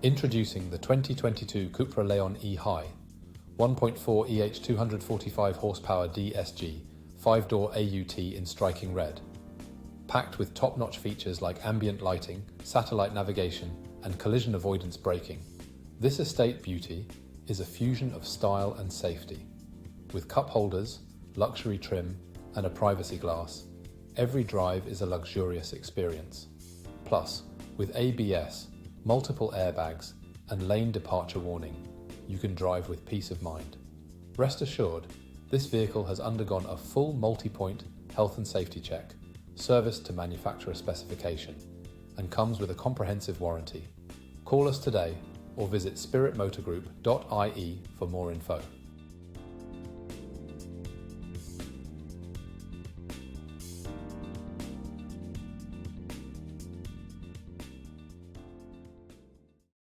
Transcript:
Introducing the 2022 Cupra Leon E-hy 1.4e-h 245 horsepower DSG 5-door AUT in striking red. Packed with top-notch features like ambient lighting, satellite navigation, and collision avoidance braking, this estate beauty is a fusion of style and safety. With cup holders, luxury trim, and a privacy glass, every drive is a luxurious experience. Plus, with ABS, multiple airbags, and lane departure warning, you can drive with peace of mind. Rest assured, this vehicle has undergone a full multi-point health and safety check, serviced to manufacturer specification, and comes with a comprehensive warranty. Call us today or visit spiritmotorgroup.ie for more info.